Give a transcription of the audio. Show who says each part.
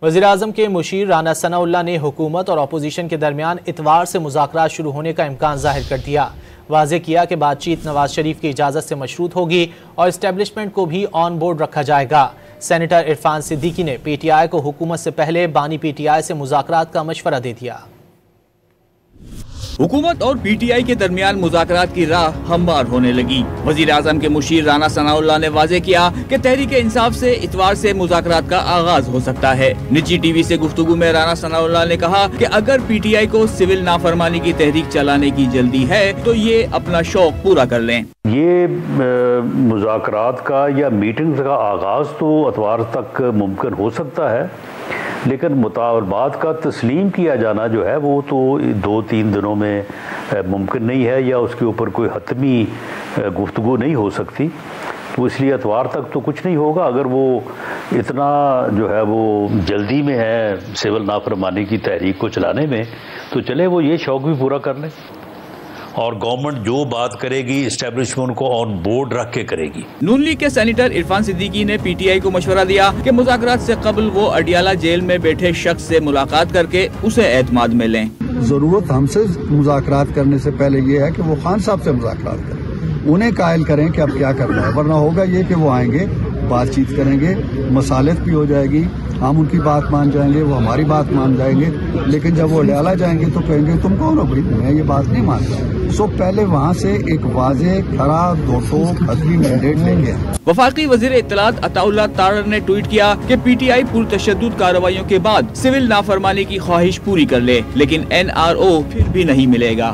Speaker 1: وزیراعظم کے مشیر رانا ثناء اللہ نے حکومت اور اپوزیشن کے درمیان اتوار سے مذاکرات شروع ہونے کا امکان ظاہر کر دیا۔ واضح کیا کہ بات چیت نواز شریف کی اجازت سے مشروط ہوگی اور اسٹیبلشمنٹ کو بھی آن بورڈ رکھا جائے گا۔ سینیٹر عرفان صدیقی نے پی ٹی آئی کو حکومت سے پہلے بانی پی ٹی آئی سے مذاکرات کا مشورہ دے دیا۔
Speaker 2: حکومت اور پی ٹی آئی کے درمیان مذاکرات کی راہ ہموار ہونے لگی۔ وزیراعظم کے مشیر رانا ثناء اللہ نے واضح کیا کہ تحریک انصاف سے اتوار سے مذاکرات کا آغاز ہو سکتا ہے۔ نجی ٹی وی سے گفتگو میں رانا ثناء اللہ نے کہا کہ اگر پی ٹی آئی کو سول نافرمانی کی تحریک چلانے کی جلدی ہے تو یہ اپنا شوق پورا کر لیں۔
Speaker 3: یہ مذاکرات کا یا میٹنگز کا آغاز تو اتوار تک ممکن ہو سکتا ہے، لیکن مطالبات کا تسلیم کیا جانا جو ہے وہ تو 2-3 دنوں میں ممکن نہیں ہے، یا اس کے اوپر کوئی حتمی گفتگو نہیں ہو سکتی، تو اس لیے اتوار تک تو کچھ نہیں ہوگا۔ اگر وہ اتنا جو ہے وہ جلدی میں ہے سول نافرمانی کی تحریک کو چلانے میں، تو چلے وہ یہ شوق بھی پورا کر لیں، اور گورنمنٹ جو بات کرے گی اسٹیبلشمنٹ کو آن بورڈ رکھ کے کرے گی۔
Speaker 2: نون لیگ کے سینیٹر عرفان صدیقی نے پی ٹی آئی کو مشورہ دیا کہ مذاکرات سے قبل وہ اڈیالہ جیل میں بیٹھے شخص سے ملاقات کر کے اسے اعتماد میں لیں۔
Speaker 4: ضرورت ہم سے مذاکرات کرنے سے پہلے یہ ہے کہ وہ خان صاحب سے مذاکرات کریں، انہیں قائل کریں کہ اب کیا کرنا ہے، ورنہ ہوگا یہ کہ وہ آئیں گے، بات چیت کریں گے، مصالحت بھی ہو جائے گی، ہم ان کی بات مان جائیں گے، وہ ہماری بات مان جائیں گے، لیکن جب وہ اڈیالہ جائیں گے تو کہیں گے تم کون ہو بھائی، میں یہ بات نہیں مانتا۔ سو پہلے وہاں سے ایک واضح کھڑا 200 حتمی مینڈیٹ لیں گے۔
Speaker 2: وفاقی وزیر اطلاعات عطا اللہ تارڑ نے ٹویٹ کیا کہ پی ٹی آئی پرتشدد کارروائیوں کے بعد سول نافرمانی کی خواہش پوری کر لے، لیکن این آر او پھر بھی نہیں ملے گا۔